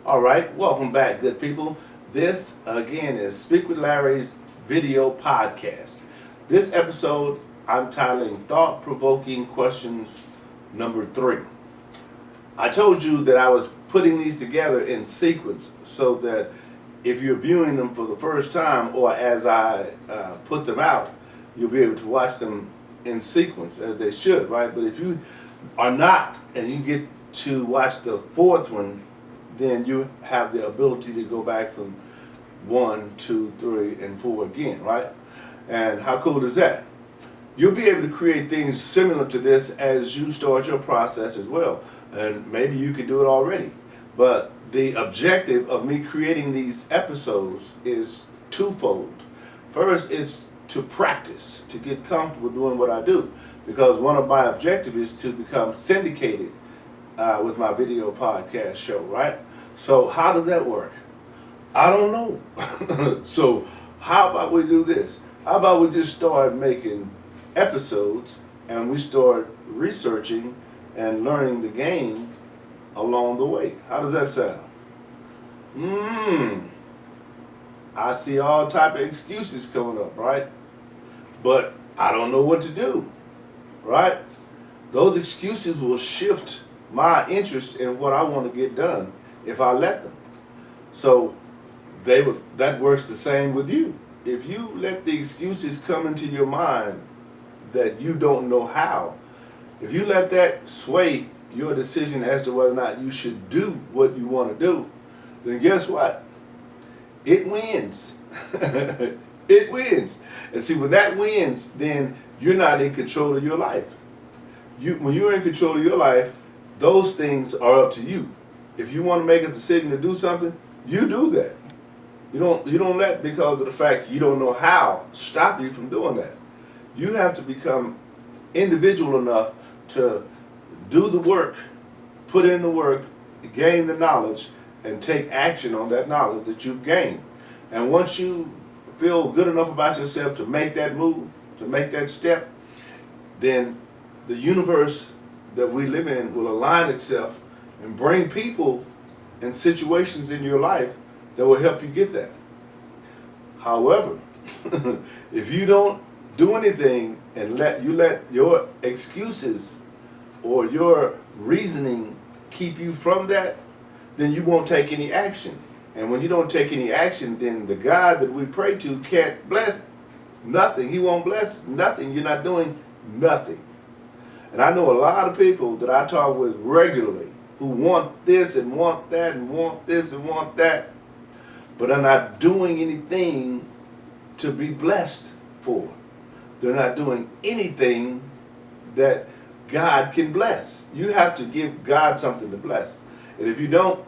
All right, welcome back, good people. This again is Speak with Larry's video podcast. This episode I'm titling Thought Provoking Questions number 3. I told you that I was putting these together in sequence so that if you're viewing them for the first time or as I put them out, you'll be able to watch them in sequence as they should, right? But if you are not and you get to watch the fourth one, then you have the ability to go back from 1, 2, 3, and 4 again, right? And how cool is that? You'll be able to create things similar to this as you start your process as well. And maybe you could do it already. But the objective of me creating these episodes is twofold. First, it's to practice, to get comfortable doing what I do. Because one of my objectives is to become syndicated with my video podcast show, right? So how does that work? I don't know. So how about we do this? How about we just start making episodes and we start researching and learning the game along the way? How does that sound? I see all type of excuses coming up, right? But I don't know what to do, right? Those excuses will shift my interest in what I want to get done if I let them. So that works the same with you. If you let the excuses come into your mind that you don't know how, if you let that sway your decision as to whether or not you should do what you want to do, then guess what? It wins. It wins. And see, when that wins, then you're not in control of your life. When you're in control of your life, those things are up to you. If you want to make a decision to do something, you do that. You don't let, because of the fact you don't know how, stop you from doing that. You have to become individual enough to do the work, put in the work, gain the knowledge, and take action on that knowledge that you've gained. And once you feel good enough about yourself to make that move, to make that step, then the universe that we live in will align itself and bring people and situations in your life that will help you get that. However, if you don't do anything and let your excuses or your reasoning keep you from that, then you won't take any action. And when you don't take any action, then the God that we pray to can't bless nothing. He won't bless nothing. You're not doing nothing. And I know a lot of people that I talk with regularly who want this and want that and want this and want that, but are not doing anything to be blessed for. They're not doing anything that God can bless. You have to give God something to bless. And if you don't,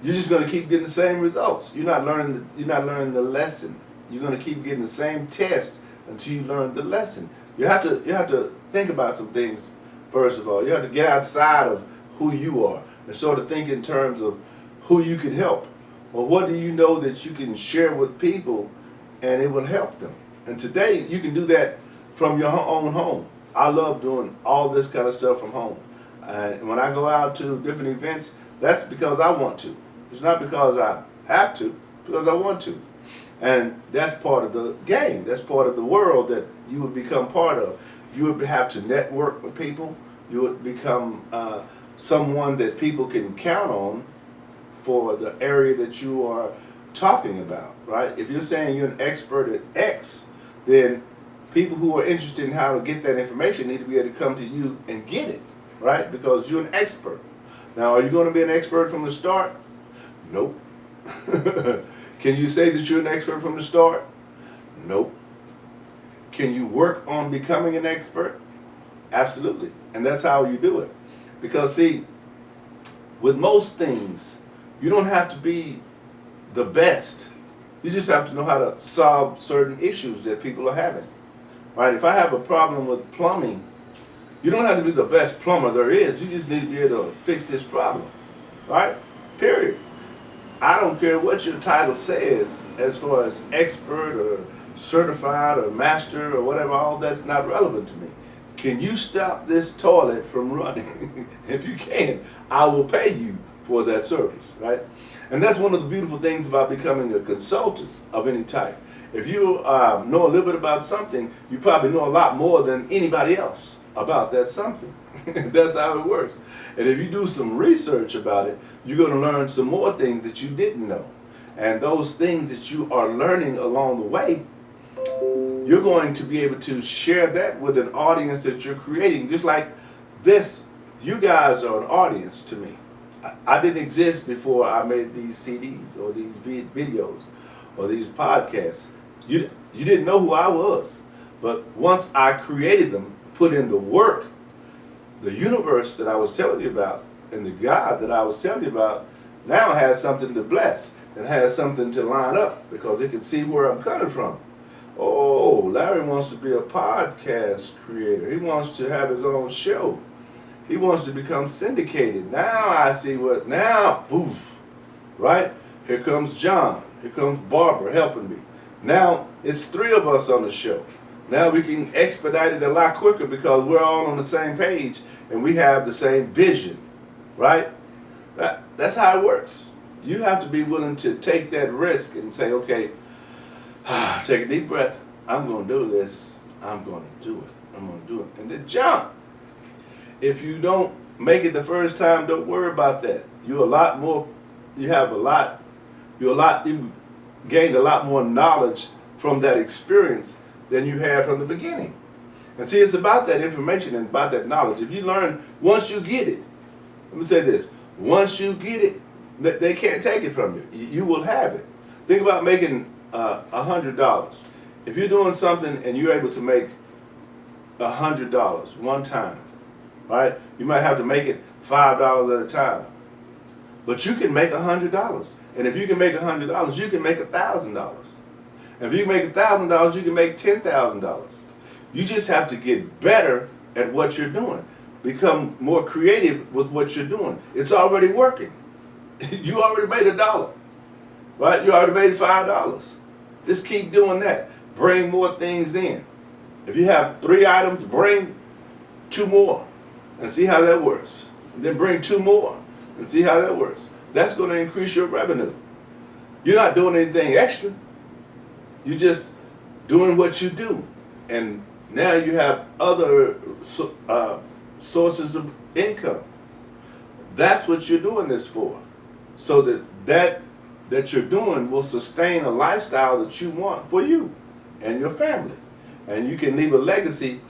you're just going to keep getting the same results. You're not learning the lesson. You're going to keep getting the same test until you learn the lesson. You have to think about some things. First of all, you have to get outside of who you are and sort of think in terms of who you can help, or what do you know that you can share with people and it will help them. And today you can do that from your own home. I love doing all this kind of stuff from home. And when I go out to different events, that's because I want to. It's not because I have to, because I want to. And that's part of the game. That's part of the world that you would become part of. You would have to network with people. You would become someone that people can count on for the area that you are talking about, right? If you're saying you're an expert at X, then people who are interested in how to get that information need to be able to come to you and get it, right? Because you're an expert. Now, are you going to be an expert from the start? Nope. Can you say that you're an expert from the start? Nope. Can you work on becoming an expert? Absolutely. And that's how you do it. Because see, with most things, you don't have to be the best. You just have to know how to solve certain issues that people are having. Right? If I have a problem with plumbing, you don't have to be the best plumber there is. You just need to be able to fix this problem. Right? Period. I don't care what your title says as far as expert or certified or master or whatever, all that's not relevant to me. Can you stop this toilet from running? If you can, I will pay you for that service, right? And that's one of the beautiful things about becoming a consultant of any type. If you know a little bit about something, you probably know a lot more than anybody else about that something. That's how it works. And if you do some research about it, you're going to learn some more things that you didn't know. And those things that you are learning along the way, you're going to be able to share that with an audience that you're creating. Just like this, you guys are an audience to me. I didn't exist before I made these CDs or these videos or these podcasts. You didn't know who I was. But once I created them, put in the work, the universe that I was telling you about and the God that I was telling you about now has something to bless and has something to line up because it can see where I'm coming from. Oh, Larry wants to be a podcast creator. He wants to have his own show. He wants to become syndicated. Now I see what, now, poof, right? Here comes John. Here comes Barbara helping me. Now it's 3 of us on the show. Now we can expedite it a lot quicker because we're all on the same page and we have the same vision, right? That's how it works. You have to be willing to take that risk and say, okay, take a deep breath. I'm going to do this. I'm going to do it. I'm going to do it. And then jump. If you don't make it the first time, don't worry about that. You've gained a lot more knowledge from that experience than you had from the beginning. And see, it's about that information and about that knowledge. If you learn, once you get it, let me say this, once you get it, they can't take it from you. You will have it. Think about making $100. If you're doing something and you're able to make $100 one time, right? You might have to make it $5 at a time. But you can make $100. And if you can make $100, you can make $1,000. And if you can make $1,000, you can make $10,000. You just have to get better at what you're doing. Become more creative with what you're doing. It's already working. You already made $1, right? You already made $5. Just keep doing that. Bring more things in. If you have 3 items, bring 2 more and see how that works. And then bring 2 more and see how that works. That's going to increase your revenue. You're not doing anything extra. You're just doing what you do. And now you have other sources of income. That's what you're doing this for. So that you're doing will sustain a lifestyle that you want for you and your family. And you can leave a legacy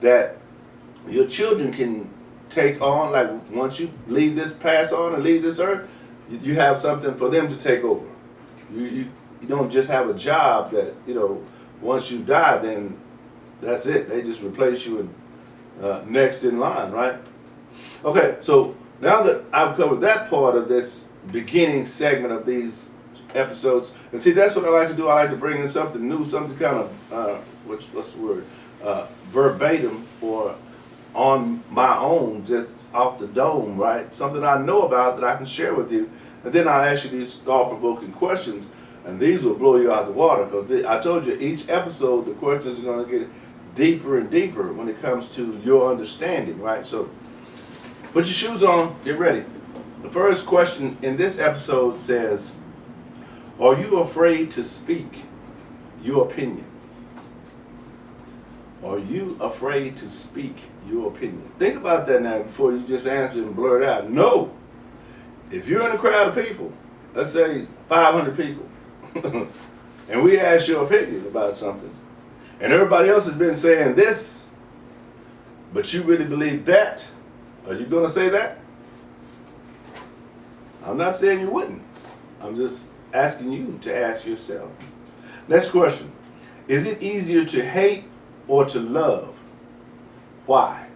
that your children can take on. Like once you leave this, pass on and leave this earth, you have something for them to take over. You don't just have a job that, once you die, then that's it. They just replace you and next in line, right? Okay, so now that I've covered that part of this beginning segment of these episodes, and see, that's what I like to do. I like to bring in something new, something kind of, what's the word, verbatim or on my own, just off the dome, right? Something I know about that I can share with you. And then I'll ask you these thought-provoking questions, and these will blow you out of the water. Because I told you, each episode, the questions are going to get deeper and deeper when it comes to your understanding, right? So put your shoes on, get ready. The first question in this episode says, are you afraid to speak your opinion? Are you afraid to speak your opinion? Think about that now before you just answer and blurt out. No. If you're in a crowd of people, let's say 500 people, and we ask your opinion about something, and everybody else has been saying this, but you really believe that, are you going to say that? I'm not saying you wouldn't. I'm just asking you to ask yourself. Next question. Is it easier to hate or to love? Why?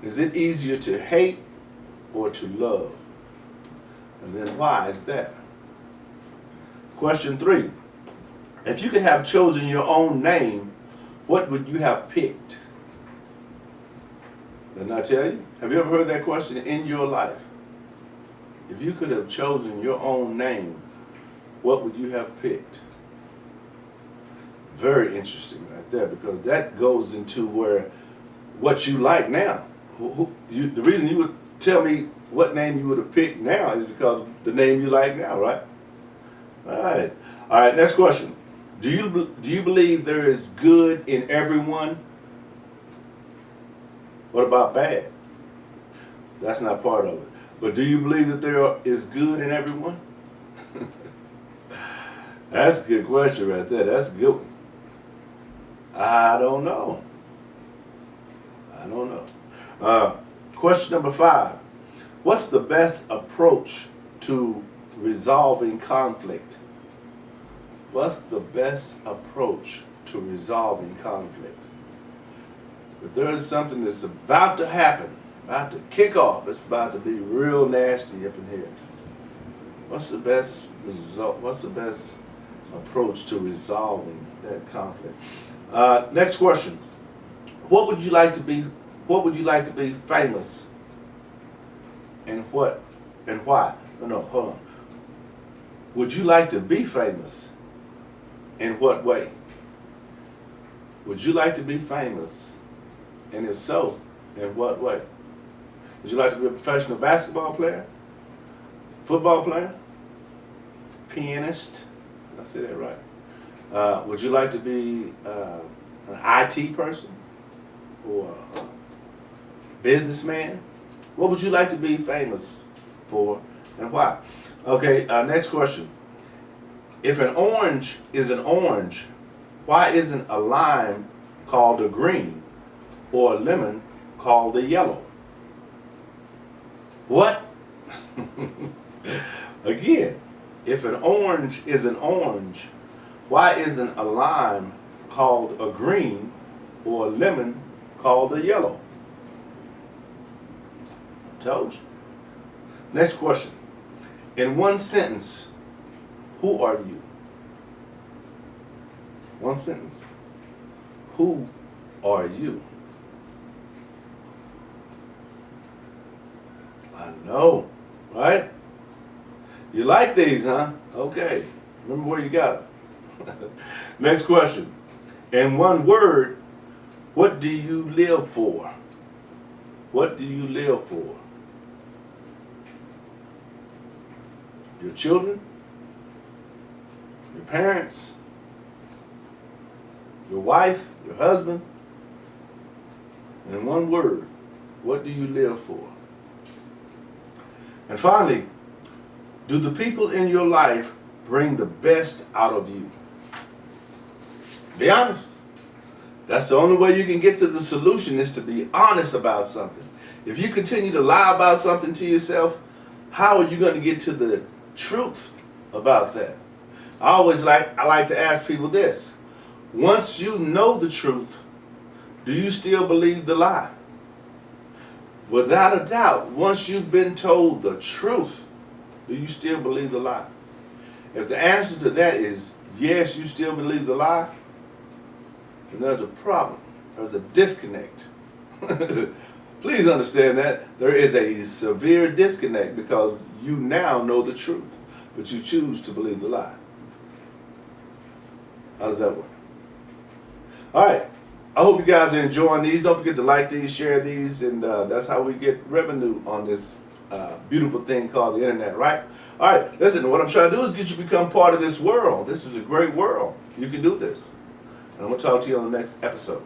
Is it easier to hate or to love? And then why is that? Question 3. If you could have chosen your own name, what would you have picked? Didn't I tell you? Have you ever heard that question in your life? If you could have chosen your own name, what would you have picked? Very interesting right there, because that goes into what you like now. The reason you would tell me what name you would have picked now is because of the name you like now, right? All right. All right, next question. Do you believe there is good in everyone? What about bad? That's not part of it. But do you believe that there is good in everyone? That's a good question right there. That's a good one. I don't know. I don't know. Question number 5. What's the best approach to resolving conflict? What's the best approach to resolving conflict? If there is something that's about to happen, about to kick off, it's about to be real nasty up in here. What's the best result? What's the best approach to resolving that conflict? Next question. What would you like to be? What would you like to be famous? And what? And why? No, hold on. Would you like to be famous? In what way? Would you like to be famous? And if so, in what way? Would you like to be a professional basketball player? Football player? Pianist? Did I say that right? Would you like to be an IT person? Or a businessman? What would you like to be famous for and why? Okay, next question. If an orange is an orange, why isn't a lime called a green or a lemon called a yellow? What? Again, if an orange is an orange, why isn't a lime called a green or a lemon called a yellow? I told you. Next question. In one sentence, who are you? One sentence. Who are you? I know, right? You like these, huh? Okay. Remember where you got it. Next question. In one word, what do you live for? What do you live for? Your children? Your parents? Your wife? Your husband? In one word, what do you live for? And finally, do the people in your life bring the best out of you? Be honest. That's the only way you can get to the solution, is to be honest about something. If you continue to lie about something to yourself, how are you going to get to the truth about that? I like to ask people this. Once you know the truth, do you still believe the lie? Without a doubt, once you've been told the truth, do you still believe the lie? If the answer to that is yes, you still believe the lie, then there's a problem. There's a disconnect. Please understand that there is a severe disconnect, because you now know the truth, but you choose to believe the lie. How does that work? All right. I hope you guys are enjoying these. Don't forget to like these, share these, and that's how we get revenue on this beautiful thing called the internet, right? All right. Listen, what I'm trying to do is get you to become part of this world. This is a great world. You can do this. And I'm going to talk to you on the next episode.